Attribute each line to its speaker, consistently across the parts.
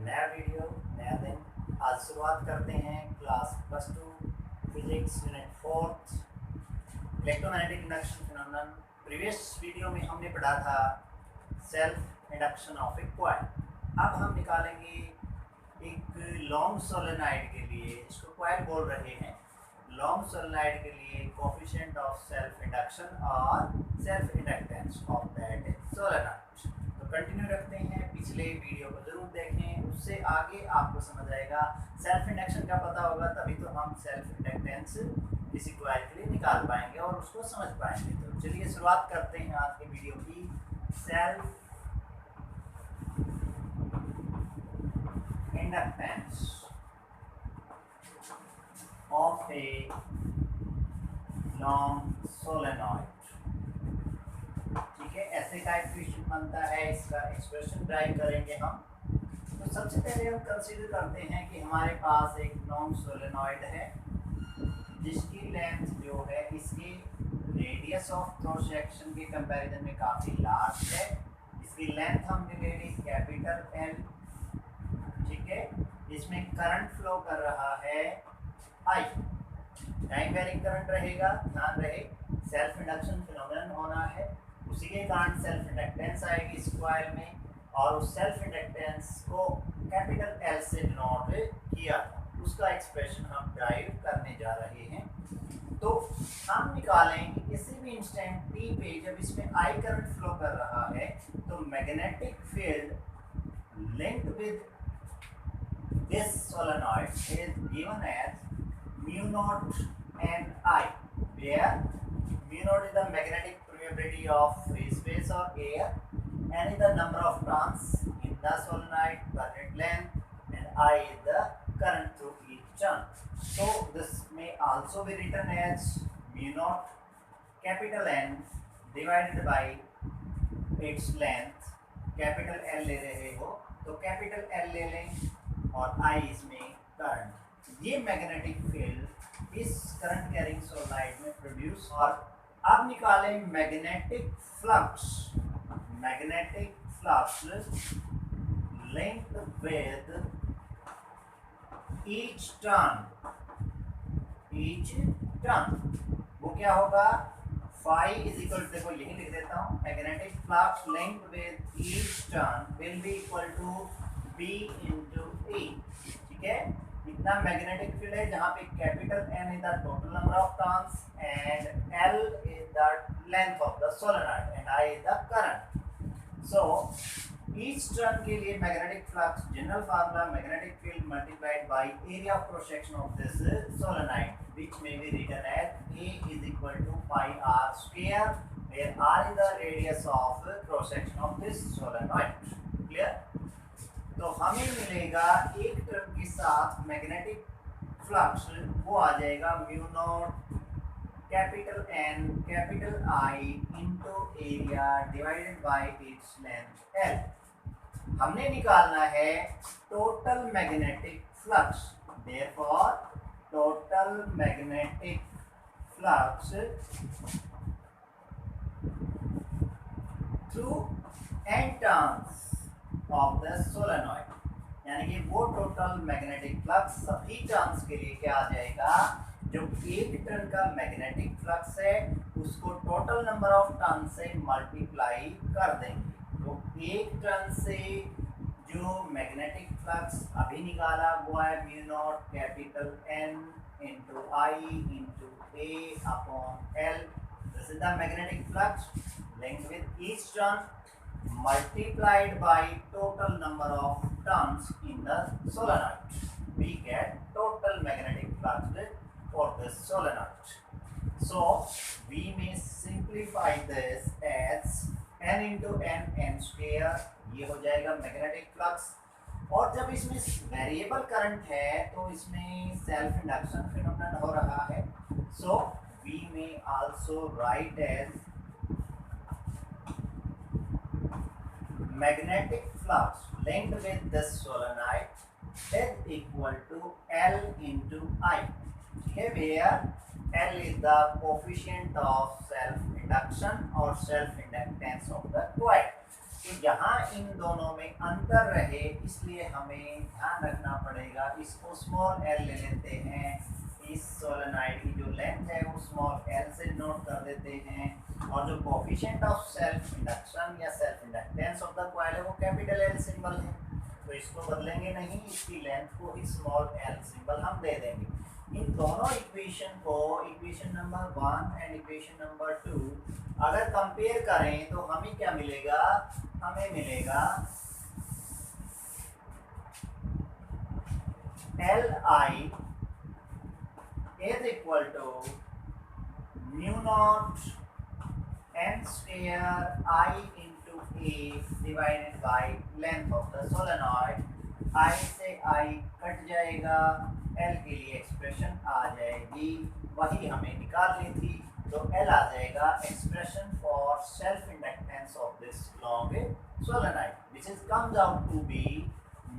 Speaker 1: नया वीडियो नया दिन। आज शुरुआत करते हैं class +2 physics unit 4 electromagnetic induction phenomenon. Previous video में हमने पढ़ा था self induction of A coil. अब हम निकालेंगे एक लॉन्ग सोलेनॉइड के लिए, इसको कॉइल बोल रहे हैं। लॉन्ग सोलेनॉइड के लिए कोएफिशिएंट ऑफ सेल्फ इंडक्शन और self inductance of that solenoid. तो कंटिन्यू रखते हैं, पिछले वीडियो को जरूर देखें, उससे आगे आपको समझ आएगा। सेल्फ इंडक्शन का पता होगा तभी तो हम सेल्फ इंडक्टेंस किसी कॉइल के लिए निकाल पाएंगे और उसको समझ पाएंगे। तो चलिए शुरुआत करते हैं आज के वीडियो की। Self inductance of a long solenoid. ठीक है, ऐसे का इक्वेशन बनता है, इसका एक्सप्रेशन ड्राइव करेंगे हम। तो सबसे पहले हम कंसीडर करते हैं कि हमारे पास एक लॉन्ग सोलेनॉइड है जिसकी लेंथ जो है इसकी रेडियस ऑफ क्रॉस सेक्शन के कंपैरिजन में काफ़ी लार्ज है। इसकी लेंथ हम ले लेंगे कैपिटल एल। ठीक है, इसमें करंट फ्लो कर रहा है आई, टाइम वेरिंग करंट रहेगा। ध्यान रहे सेल्फ इंडक्शन फिनोमेनन होना है, उसी के कारण सेल्फ इंडक्टेंस आएगी इस कॉइल में, और उस सेल्फ इंडक्टेंस को कैपिटल एल से डिनोट किया था, उसका एक्सप्रेशन हम ड्राइव करने जा रहे हैं। तो हम निकालें कि किसी भी इंस्टेंट टी पे जब इसमें आई करंट फ्लो कर रहा है तो magnetic field linked with this solenoid is given as mu naught and I, where mu naught is the magnetic permeability of free space or air, n is the number of turns in the solenoid per unit length, and I is the current through each turn. So this may also be written as mu naught capital N divided by its length। Capital L ले रहे हो तो capital L ले लें और I इसमें current. ये magnetic field इस करंट कैरिंग सोलेनॉइड में प्रोड्यूस। और अब निकालें magnetic flux. Magnetic flux linked with each turn. वो क्या होगा, फाई इज इक्वल, देखो यही लिख देता हूँ, magnetic flux linked with each turn will be equal to B into E. ठीक है, इतना मैग्नेटिक फील्ड है जहाँ पे capital N is the total number of turns and L is the length of the solenoid and I is the current. So each turn के लिए magnetic flux general formula magnetic field multiplied by area of cross section of this solenoid, which may be written as A is equal to pi r square, where r is the radius of cross section of this solenoid. Clear? तो हमें मिलेगा एक term के साथ magnetic flux, वो आ जाएगा mu naught capital N capital I into area divided by its length L। हमने निकालना है total magnetic flux, therefore total magnetic flux through n turns of the solenoid, यानी कि वो टोटल मैग्नेटिक फ्लक्स सभी turns के लिए क्या आ जाएगा, जो एक टर्न का मैग्नेटिक फ्लक्स है उसको टोटल नंबर ऑफ टर्न से मल्टीप्लाई कर देंगे। तो एक टर्न से जो मैग्नेटिक फ्लक्स अभी निकाला वो है mu naught capital N into I into A upon L। This is the magnetic flux linked with each turn multiplied by total number of turns in the solenoid, we get total magnetic flux for this solenoid. So we may simplify this as n into n square, ये हो जाएगा magnetic flux. और जब इसमें variable current है तो इसमें self induction phenomenon हो रहा है। So we may also write as magnetic flux linked with this solenoid is equal to L into I, where L is the coefficient of self induction or self inductance of the coil। तो यहाँ इन दोनों में अंतर रहे इसलिए हमें ध्यान रखना पड़ेगा, इसको स्मॉल एल ले लेते हैं, इस सोलेनॉइड की जो लेंथ है वो स्मॉल एल से नोट कर देते हैं, और जो कोफिशिएंट ऑफ सेल्फ इंडक्शन या self inductance of the coil है वो कैपिटल एल सिंबल है, तो इसको बदलेंगे नहीं, इसकी लेंथ को ही स्मॉल एल सिंबल हम दे देंगे। इन दोनों इक्वेशन को, equation number 1 and equation number 2 अगर कंपेयर करें तो हमें क्या मिलेगा, हमें मिलेगा L I is equal to mu naught N square I into A divided by length of the solenoid. I से आई कट जाएगा, एल के लिए एक्सप्रेशन आ जाएगी, वही हमें निकालनी थी, तो एल आ जाएगा expression for self inductance of this long solenoid, which is comes out to be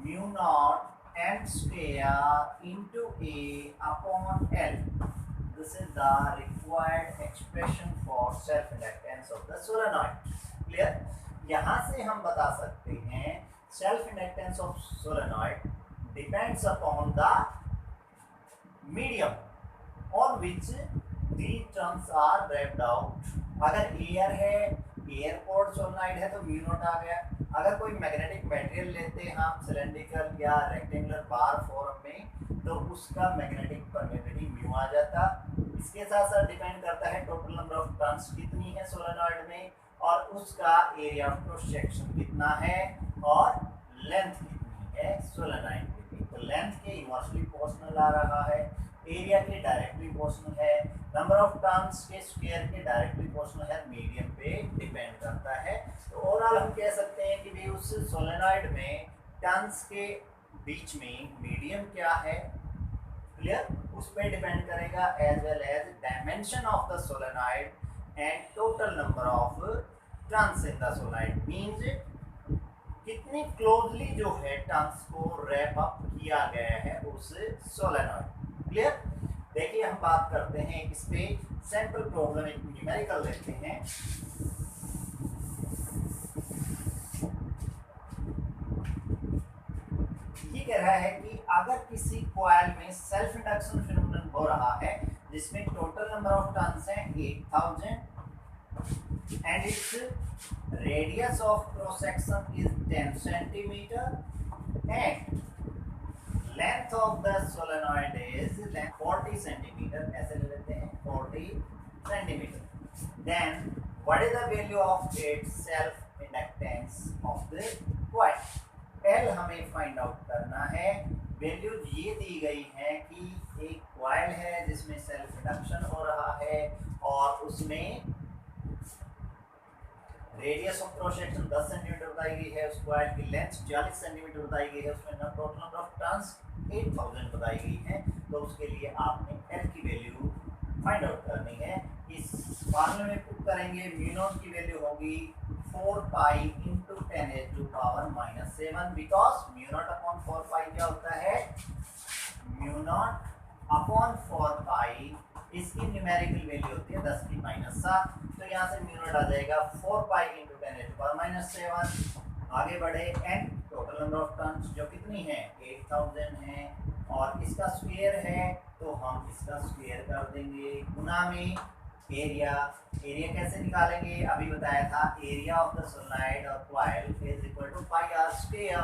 Speaker 1: mu naught n square into a upon L. This is the required expression for self inductance of the solenoid. Clear? यहाँ से हम बता सकते हैं self inductance of solenoid depends upon the medium on which these terms are wrapped out. अगर air है, air code solenoid है तो म्यू नॉट आ गया। अगर कोई मैग्नेटिक मटेरियल लेते हैं हम सिलेंड्रिकल या रेक्टेंगुलर बार फॉर्म में, तो उसका मैग्नेटिक परमेबिलिटी म्यू आ जाता। इसके साथ साथ डिपेंड करता है टोटल नंबर ऑफ टर्न्स कितनी है सोलेनॉइड में, और उसका एरिया ऑफ क्रॉस सेक्शन कितना है, और लेंथ कितनी है सोलेनॉइड की। तो लेंथ के इनवर्सली प्रोपोर्शनल आ रहा है, एरिया के डायरेक्टली प्रोपोर्शनल है, नंबर ऑफ टर्न्स के स्क्वायर के डायरेक्टली प्रोपोर्शनल है, मीडियम पे डिपेंड करता है। तो ओवरऑल हम कह सकते हैं कि भाई उस सोलेनॉइड में टर्न्स के बीच में मीडियम क्या है, क्लियर, उस पर डिपेंड करेगा, as well as dimension of the solenoid and total number of turns in the solenoid, means कितनी क्लोजली जो है टर्न्स को रैप अप किया गया है उस सोलेनॉइड। क्लियर? देखिए हम बात करते हैं इस पे सैंपल प्रॉब्लम, एक न्यूमेरिकल लेते हैं। ये कह रहा है कि अगर किसी कॉइल में सेल्फ इंडक्शन फिनोमेनन हो रहा है जिसमें टोटल नंबर ऑफ टर्न्स हैं 8000 and its radius of cross section is 10 centimeter and length of the solenoid is 40 centimeter, ऐसे ले लेते हैं 40 centimeter, then what is the value of its self inductance of the coil? L हमें find out करना है। Value ये दी गई है कि एक कॉइल है जिसमें सेल्फ इंडक्शन हो रहा है और उसमें radius of cross section 10 centimetre बताई गई है, उस कॉइल की लेंथ 40 सेंटीमीटर बताई गई है, उसमें टोटल नंबर ऑफ टर्न्स 8000 बताई गई है। तो उसके लिए आपने एल की वैल्यू फाइंड आउट करनी है। इस फॉर्मूले में पुट करेंगे, म्यू नॉट की वैल्यू होगी 4 pi into 10⁻⁻⁷, because mu naught upon 4 पाई क्या होता है, म्यू नॉट अपॉन 4 पाई, इसकी न्यूमेरिकल वैल्यू होती है 10⁻⁷। तो यहाँ से म्यू नॉट आ जाएगा 4 पाई इंटू 10⁻⁷। आगे बढ़े, N total number of turns जो कितनी है 8000 है, और इसका स्क्वायर है तो हम इसका स्क्वायर कर देंगे, गुना में एरिया। एरिया कैसे निकालेंगे, अभी बताया था, एरिया ऑफ द सोलेनॉइड और coil is equal to pi R square.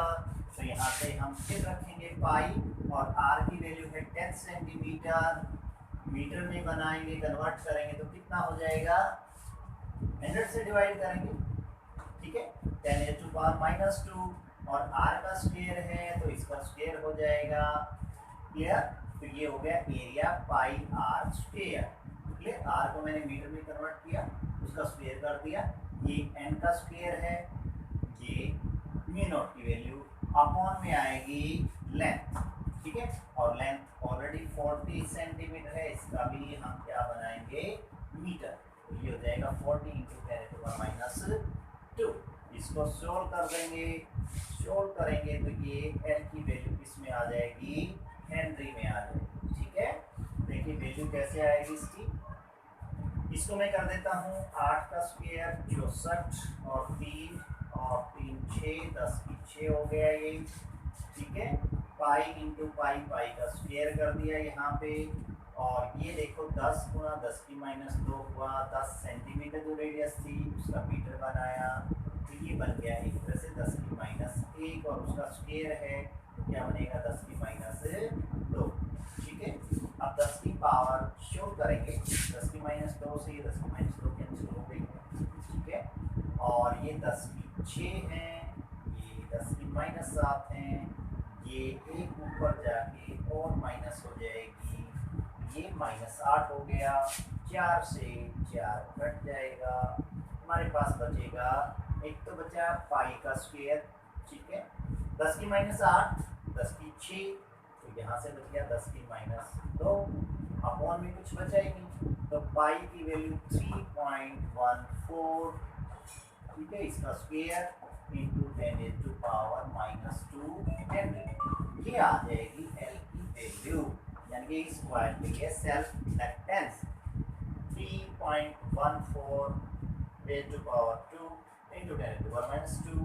Speaker 1: तो यहाँ से हम फिर रखेंगे पाई, और आर की वैल्यू है 10 सेंटीमीटर, मीटर में बनाएंगे, कन्वर्ट करेंगे तो कितना हो जाएगा, 100 से डिवाइड करेंगे, ठीक है, 10⁻⁻2, और आर का स्क्वायर है तो इसका स्क्वायर हो जाएगा। क्लियर? तो ये हो गया area pi R square. Clear? R को मैंने मीटर में कन्वर्ट किया, उसका स्क्वायर कर दिया, ये एन का स्क्वायर है, ये म्यू नॉट की वैल्यू अपॉन में आएगी लेंथ, ठीक है, और लेंथ ऑलरेडी 40 सेंटीमीटर है, इसका भी हम क्या बनाएंगे, मीटर। तो ये हो जाएगा 40 इंटू 10⁻⁻2। इसको सोल्व कर देंगे, सोल्व करेंगे तो ये एल की वैल्यू किसमें आ जाएगी, हेनरी में आ जाएगी, ठीक है। देखिए वैल्यू कैसे आएगी इसकी, इसको मैं कर देता हूँ 8 का स्क्वायर 64 और 3 और और 3 6 10 की 6 हो गया ये, ठीक है। पाई इंटू पाई, पाई का स्क्वायर कर दिया यहाँ पे, और ये देखो 10 गुणा 10 की माइनस 2 हुआ 10 सेंटीमीटर जो रेडियस थी उसका मीटर बनाया, तो ये बन गया एक तरह से 10 की माइनस 1, और उसका स्क्वायर है तो क्या बनेगा 10 की माइनस 2, ठीक है। अब 10 की पावर शो करेंगे, 10 की माइनस 2 से ये 10 की माइनस 2 कैंसिल हो गई, ठीक है। और ये 10 की 6 हैं, ये 10 की माइनस 7 हैं, ये एक ऊपर जाके और माइनस हो जाएगी, ये माइनस 8 हो गया, 4 से 4 कट जाएगा, हमारे पास बचेगा एक तो बचा पाई का स्क्वायर, ठीक है। 10 की माइनस 8, 10 की 6, तो यहाँ से बच गया 10 की माइनस 2, अपॉन में कुछ बचा ही नहीं, तो पाई की वैल्यू 3.14, ठीक है, इसका स्क्वायर इंटू 10⁻⁻2 हेनरी, ये आ जाएगी एल की वैल्यू, यानी कि इस कॉइल के लिए self inductance 3.14 raised to power 2 into 10⁻2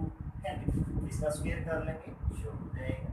Speaker 1: Henry, इसका स्क्वायर कर लेंगे, शो हो जाएगा।